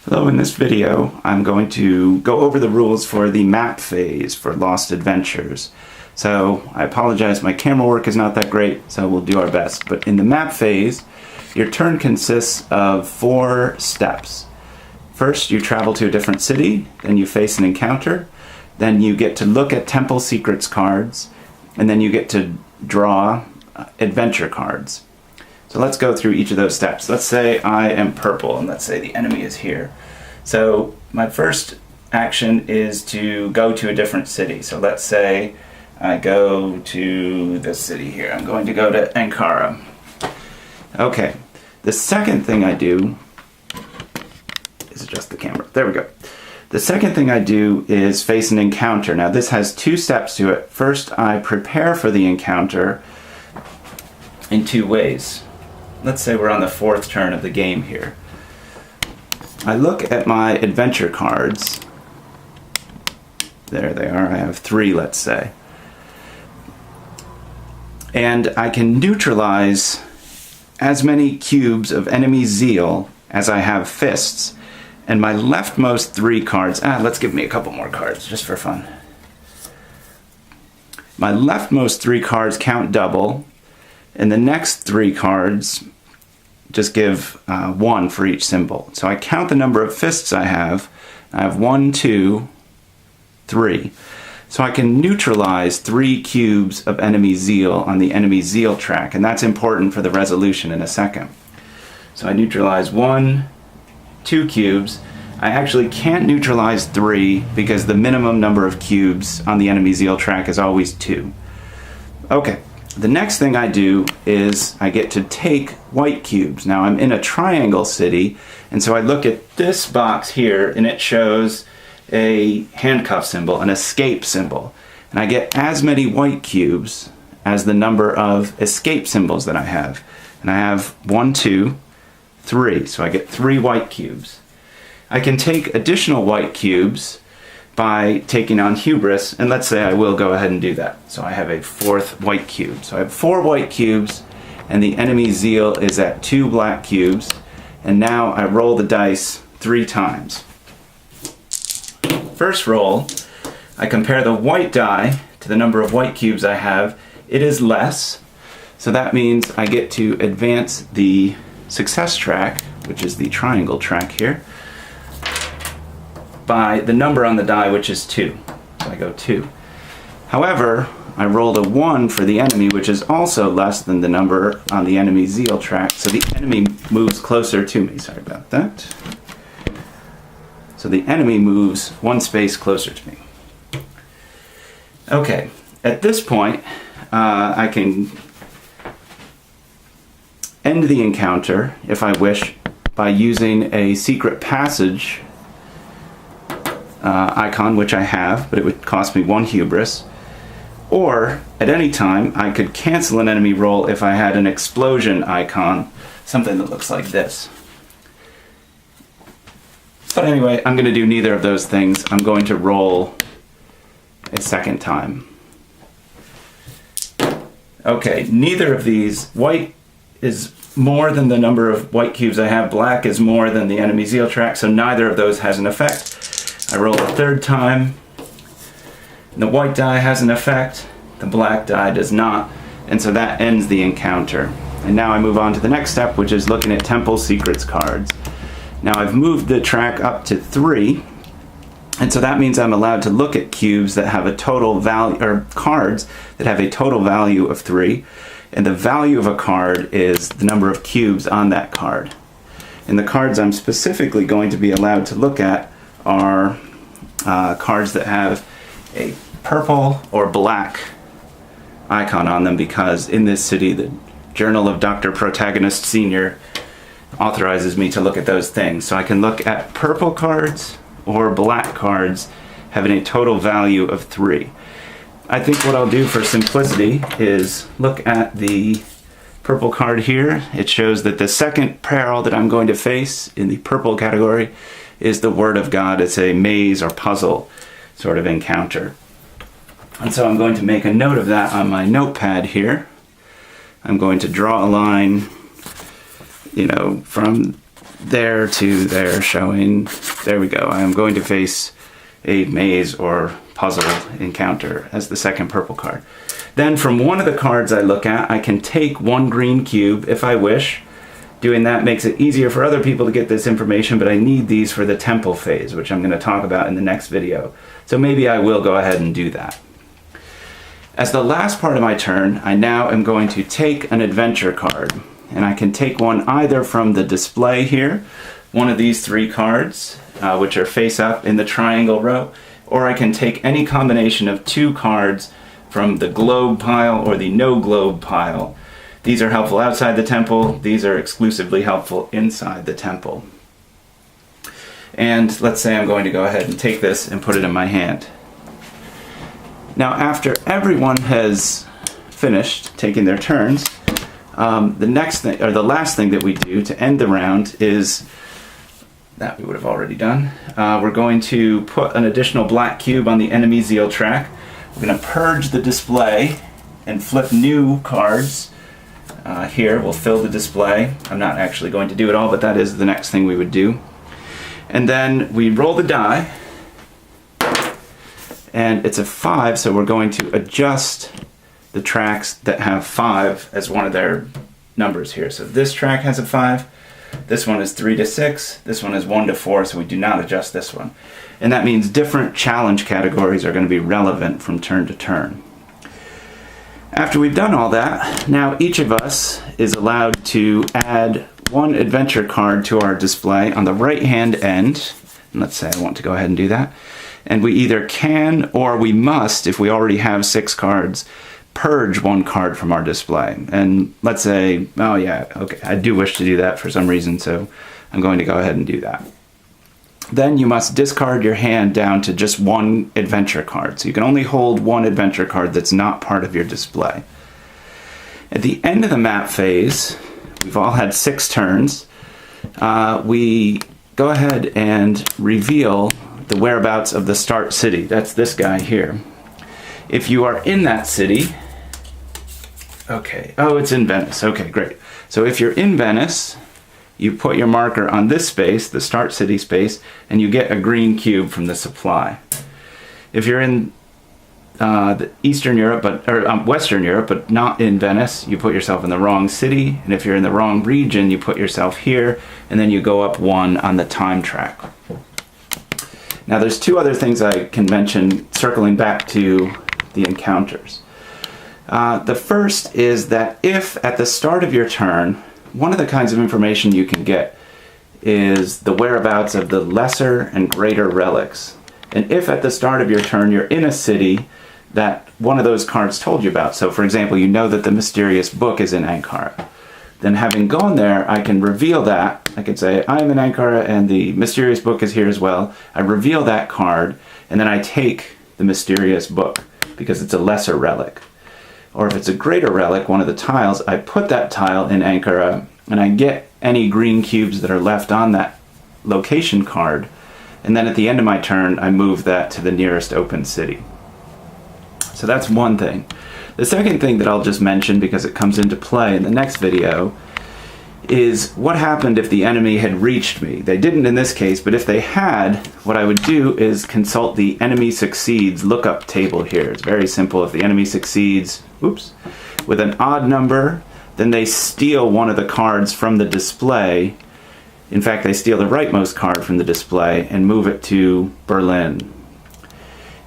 Hello, in this video I'm going to go over the rules for the map phase for Lost Adventures. So I apologize, my camera work is not that great, so we'll do our best. But in the map phase, your turn consists of 4 steps. First, you travel to a different city, then you face an encounter, then you get to look at Temple Secrets cards, and then you get to draw adventure cards. So let's go through each of those steps. Let's say I am purple, and let's say the enemy is here. So my first action is to go to a different city. So let's say I go to this city here. I'm going to go to Ankara. Okay, the second thing I do is adjust the camera. There we go. The second thing I do is face an encounter. Now this has 2 steps to it. First, I prepare for the encounter in 2 ways. Let's say we're on the 4th turn of the game here. I look at my adventure cards. There they are. I have 3, let's say. And I can neutralize as many cubes of enemy zeal as I have fists. And my leftmost 3 cards, let's give me a couple more cards just for fun. My leftmost 3 cards count double, and the next 3 cards just give 1 for each symbol. So I count the number of fists I have. I have 1, 2, 3. So I can neutralize 3 cubes of enemy zeal on the enemy zeal track, and that's important for the resolution in a second. So I neutralize 1, 2 cubes. I actually can't neutralize 3 because the minimum number of cubes on the enemy zeal track is always 2. Okay. The next thing I do is I get to take white cubes. Now I'm in a triangle city, and so I look at this box here and it shows a handcuff symbol, an escape symbol. And I get as many white cubes as the number of escape symbols that I have. And I have 1, 2, 3, so I get 3 white cubes. I can take additional white cubes by taking on hubris, and let's say I will go ahead and do that. So I have a 4th white cube. So I have 4 white cubes, and the enemy zeal is at 2 black cubes, and now I roll the dice 3 times. First roll, I compare the white die to the number of white cubes I have. It is less, so that means I get to advance the success track, which is the triangle track here, by the number on the die, which is 2. So I go 2. However, I rolled a 1 for the enemy, which is also less than the number on the enemy zeal track, so the enemy moves closer to me. Sorry about that. So the enemy moves 1 space closer to me. Okay, at this point, I can end the encounter, if I wish, by using a secret passage icon, which I have, but it would cost me 1 hubris. Or, at any time, I could cancel an enemy roll if I had an explosion icon, something that looks like this. But anyway, I'm going to do neither of those things. I'm going to roll a second time. Okay, neither of these. White is more than the number of white cubes I have. Black is more than the enemy zeal track, so neither of those has an effect. I roll a 3rd time. The white die has an effect. The black die does not. And so that ends the encounter. And now I move on to the next step, which is looking at Temple Secrets cards. Now I've moved the track up to 3. And so that means I'm allowed to look at cubes that have a total value, or cards that have a total value of 3. And the value of a card is the number of cubes on that card. And the cards I'm specifically going to be allowed to look at are cards that have a purple or black icon on them, because in this city the Journal of Dr. Protagonist Sr. authorizes me to look at those things. So I can look at purple cards or black cards having a total value of 3. I think what I'll do for simplicity is look at the purple card here. It shows that the second peril that I'm going to face in the purple category is the Word of God. It's a maze or puzzle sort of encounter. And so I'm going to make a note of that on my notepad here. I'm going to draw a line, from there to there showing, there we go. I am going to face a maze or puzzle encounter as the second purple card. Then from one of the cards I look at, I can take one green cube if I wish. Doing that makes it easier for other people to get this information, but I need these for the temple phase, which I'm going to talk about in the next video. So maybe I will go ahead and do that. As the last part of my turn, I now am going to take an adventure card. And I can take one either from the display here, one of these three cards, which are face up in the triangle row, or I can take any combination of two cards from the globe pile or the no globe pile. These are helpful outside the temple. These are exclusively helpful inside the temple. And let's say I'm going to go ahead and take this and put it in my hand. Now, after everyone has finished taking their turns, the next thing, or the last thing that we do to end the round is, that we would have already done, we're going to put an additional black cube on the enemy zeal track. We're going to purge the display and flip new cards. Here, we'll fill the display. I'm not actually going to do it all, but that is the next thing we would do. And then we roll the die, and it's a 5, so we're going to adjust the tracks that have 5 as one of their numbers here. So this track has a 5, this one is 3 to 6, this one is 1 to 4, so we do not adjust this one. And that means different challenge categories are going to be relevant from turn to turn. After we've done all that, now each of us is allowed to add one adventure card to our display on the right hand end. And let's say I want to go ahead and do that. And we either can or we must, if we already have 6 cards, purge one card from our display. And let's say, oh yeah, okay, I do wish to do that for some reason, so I'm going to go ahead and do that. Then you must discard your hand down to just one adventure card. So you can only hold one adventure card that's not part of your display. At the end of the map phase, we've all had 6 turns, we go ahead and reveal the whereabouts of the start city. That's this guy here. If you are in that city, okay, oh, it's in Venice. Okay, great. So if you're in Venice, you put your marker on this space, the start city space, and you get a green cube from the supply. If you're in Eastern Europe, or Western Europe, but not in Venice, you put yourself in the wrong city, and if you're in the wrong region, you put yourself here, and then you go up 1 on the time track. Now there's 2 other things I can mention circling back to the encounters. The first is that if at the start of your turn, one of the kinds of information you can get is the whereabouts of the lesser and greater relics. And if at the start of your turn you're in a city that one of those cards told you about, so for example, you know that the mysterious book is in Ankara, then having gone there, I can reveal that. I can say, I'm in Ankara and the mysterious book is here as well. I reveal that card, and then I take the mysterious book because it's a lesser relic. Or if it's a greater relic, one of the tiles, I put that tile in Ankara and I get any green cubes that are left on that location card, and then at the end of my turn I move that to the nearest open city. So that's one thing. The second thing that I'll just mention, because it comes into play in the next video, is what happened if the enemy had reached me. They didn't in this case, but if they had, what I would do is consult the enemy succeeds lookup table here. It's very simple. If the enemy succeeds, with an odd number, then they steal one of the cards from the display. In fact, they steal the rightmost card from the display and move it to Berlin.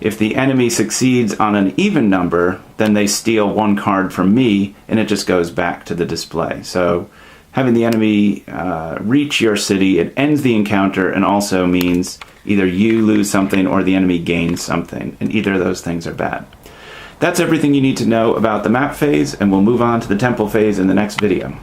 If the enemy succeeds on an even number, then they steal one card from me and it just goes back to the display. So having the enemy reach your city, it ends the encounter and also means either you lose something or the enemy gains something, and either of those things are bad. That's everything you need to know about the map phase, and we'll move on to the temple phase in the next video.